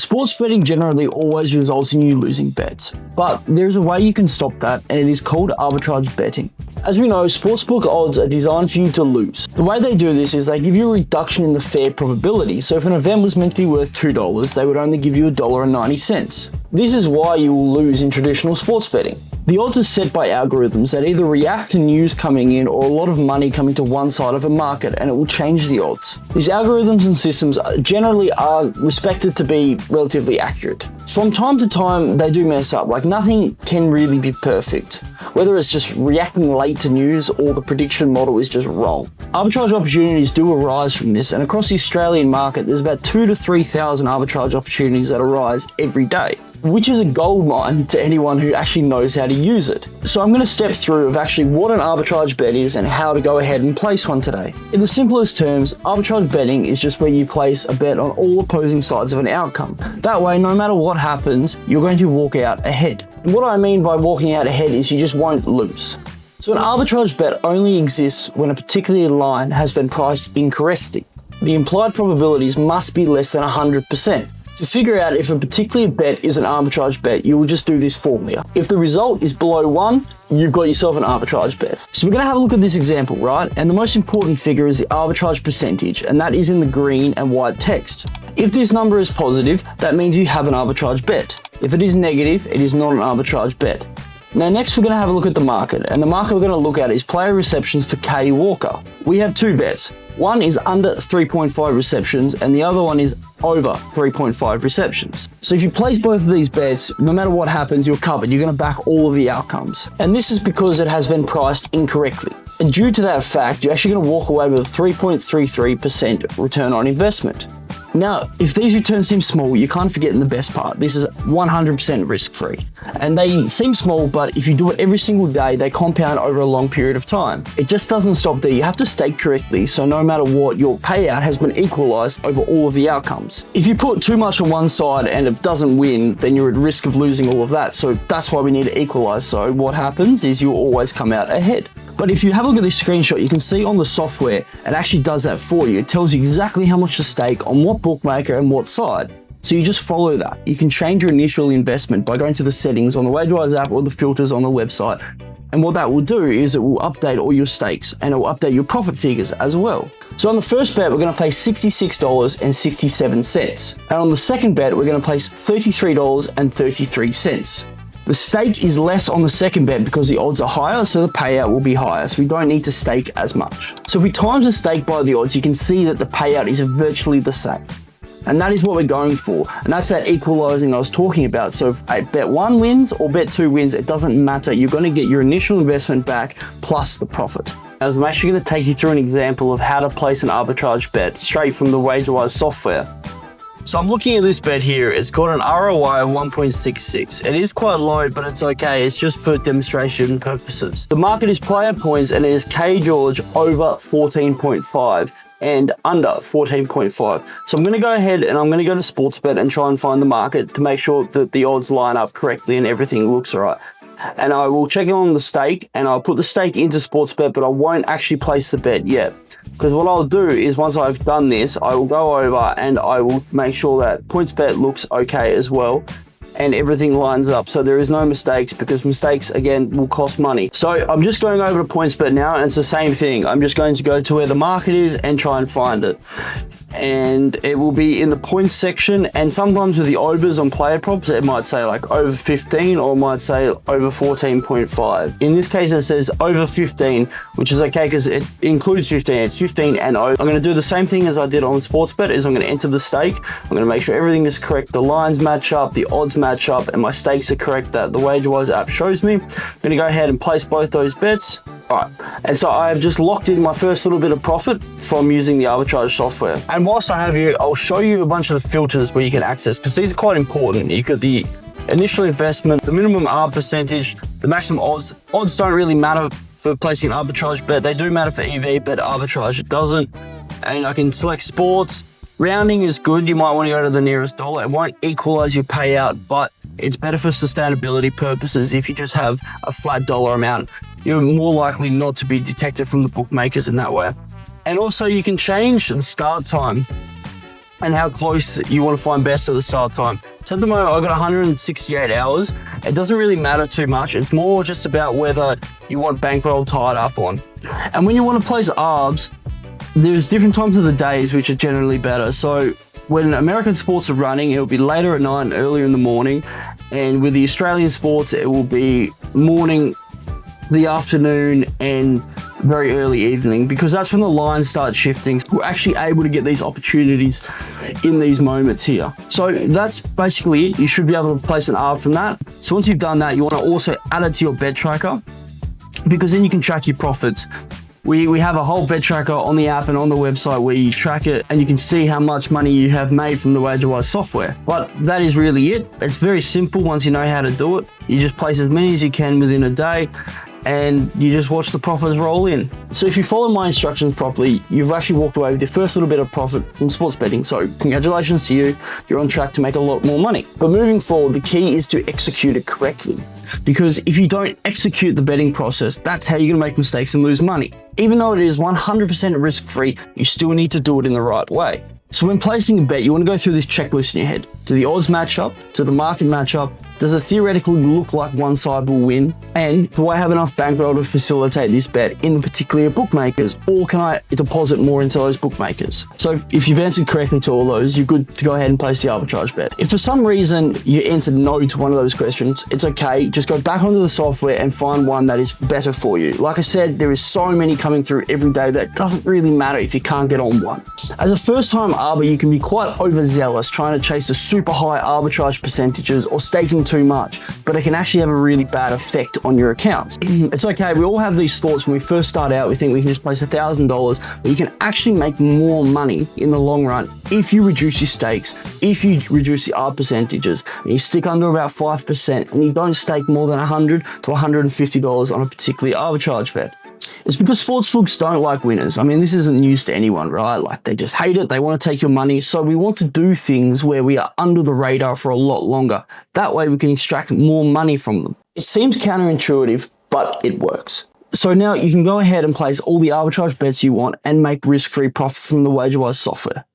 Sports betting generally always results in you losing bets, but there's a way you can stop that, and it is called arbitrage betting. As we know, sportsbook odds are designed for you to lose. The way they do this is they give you a reduction in the fair probability. So if an event was meant to be worth $2, they would only give you $1.90. This is why you will lose in traditional sports betting. The odds are set by algorithms that either react to news coming in or a lot of money coming to one side of a market, and it will change the odds. These algorithms and systems generally are respected to be relatively accurate. From time to time, they do mess up, like nothing can really be perfect. Whether it's just reacting late to news or the prediction model is just wrong. Arbitrage opportunities do arise from this, and across the Australian market, there's about 2,000 to 3,000 arbitrage opportunities that arise every day, which is a gold mine to anyone who actually knows how to use it. So I'm going to step through of actually what an arbitrage bet is and how to go ahead and place one today. In the simplest terms, arbitrage betting is just where you place a bet on all opposing sides of an outcome. That way, no matter what happens, you're going to walk out ahead. And what I mean by walking out ahead is you just won't lose. So an arbitrage bet only exists when a particular line has been priced incorrectly. The implied probabilities must be less than 100%. To figure out if a particular bet is an arbitrage bet, you will just do this formula. If the result is below 1, you've got yourself an arbitrage bet. So we're going to have a look at this example, right? And the most important figure is the arbitrage percentage, and that is in the green and white text. If this number is positive, that means you have an arbitrage bet. If it is negative, it is not an arbitrage bet. Now next we're going to have a look at the market, and the market we're going to look at is player receptions for Kay Walker. We have two bets. One is under 3.5 receptions and the other one is over 3.5 receptions. So if you place both of these bets, no matter what happens, you're covered. You're going to back all of the outcomes. And this is because it has been priced incorrectly. And due to that fact, you're actually going to walk away with a 3.33% return on investment. Now, if these returns seem small, you can't forget the best part. This is 100% risk-free. And they seem small, but if you do it every single day, they compound over a long period of time. It just doesn't stop there. You have to stake correctly, so no matter what, your payout has been equalized over all of the outcomes. If you put too much on one side and it doesn't win, then you're at risk of losing all of that. So that's why we need to equalize. So what happens is you'll always come out ahead. But if you have a look at this screenshot, you can see on the software, it actually does that for you. It tells you exactly how much to stake on what bookmaker and what side. So you just follow that. You can change your initial investment by going to the settings on the Arbitrage app or the filters on the website. And what that will do is it will update all your stakes and it will update your profit figures as well. So on the first bet, we're going to place $66.67. And on the second bet, we're going to place $33.33. The stake is less on the second bet because the odds are higher, so the payout will be higher, so we don't need to stake as much. So if we times the stake by the odds, you can see that the payout is virtually the same. And that is what we're going for. And that's that equalizing I was talking about. So if bet 1 wins or bet 2 wins, it doesn't matter. You're going to get your initial investment back plus the profit. Now, I'm actually going to take you through an example of how to place an arbitrage bet straight from the WagerWise software. So I'm looking at this bet here. It's got an ROI of 1.66. It is quite low, but it's okay. It's just for demonstration purposes. The market is player points and it is K George over 14.5 and under 14.5. So I'm going to go ahead and I'm going to go to Sportsbet and try and find the market to make sure that the odds line up correctly and everything looks all right. And I will check it on the stake and I'll put the stake into Sportsbet, but I won't actually place the bet yet. Because what I'll do is once I've done this, I will go over and I will make sure that PointsBet looks okay as well and everything lines up. So there is no mistakes, because mistakes, again, will cost money. So I'm just going over to PointsBet now and it's the same thing. I'm just going to go to where the market is and try and find it. And it will be in the points section, and sometimes with the overs on player props it might say like over 15 or it might say over 14.5. In this case it says over 15, which is okay because it includes 15. It's 15 and over. I'm going to do the same thing as I did on Sportsbet. Is I'm going to enter the stake. I'm going to make sure everything is correct, the lines match up, the odds match up, and my stakes are correct that the WagerWise app shows me. I'm going to go ahead and place both those bets. Alright, and so I have just locked in my first little bit of profit from using the arbitrage software. And whilst I have you, I'll show you a bunch of the filters where you can access, because these are quite important. You got the initial investment, the minimum arb percentage, the maximum odds. Odds don't really matter for placing an arbitrage bet. They do matter for EV, but arbitrage it doesn't. And I can select sports. Rounding is good. You might want to go to the nearest dollar. It won't equalize your payout, but it's better for sustainability purposes. If you just have a flat dollar amount, you're more likely not to be detected from the bookmakers in that way. And also you can change the start time. and how close you want to find best at the start time. So at the moment, I've got 168 hours. It doesn't really matter too much. It's more just about whether you want bankroll tied up on. And when you want to place arbs, there's different times of the days which are generally better. So when American sports are running, it will be later at night and earlier in the morning. And with the Australian sports, it will be morning, the afternoon, and very early evening, because that's when the lines start shifting. We're actually able to get these opportunities in these moments here. So that's basically it. You should be able to place an arb from that. So once you've done that, you want to also add it to your bet tracker, because then you can track your profits. We have a whole bet tracker on the app and on the website where you track it and you can see how much money you have made from the WagerWise software. But that is really it. It's very simple once you know how to do it. You just place as many as you can within a day and you just watch the profits roll in. So if you follow my instructions properly, you've actually walked away with your first little bit of profit from sports betting. So congratulations to you. You're on track to make a lot more money. But moving forward, the key is to execute it correctly. Because if you don't execute the betting process, that's how you're gonna make mistakes and lose money. Even though it is 100% risk-free, you still need to do it in the right way. So when placing a bet, you want to go through this checklist in your head. Do the odds match up? Do the market match up? Does it theoretically look like one side will win? And do I have enough bankroll to facilitate this bet in the particular bookmakers? Or can I deposit more into those bookmakers? So if you've answered correctly to all those, you're good to go ahead and place the arbitrage bet. If for some reason you answered no to one of those questions, it's okay. Just go back onto the software and find one that is better for you. Like I said, there is so many coming through every day that it doesn't really matter if you can't get on one. As a first-time arbor, you can be quite overzealous trying to chase the super high arbitrage percentages or staking too much, but it can actually have a really bad effect on your accounts. It's okay, we all have these thoughts when we first start out. We think we can just place $1,000, but you can actually make more money in the long run if you reduce your stakes, if you reduce the arb percentages, and you stick under about 5%, and you don't stake more than $100 to $150 on a particular arbitrage bet. It's because sportsbooks don't like winners. I mean, this isn't news to anyone, right? Like, they just hate it. They want to take your money. So we want to do things where we are under the radar for a lot longer. That way we can extract more money from them. It seems counterintuitive, but it works. So now you can go ahead and place all the arbitrage bets you want and make risk-free profit from the WagerWise software.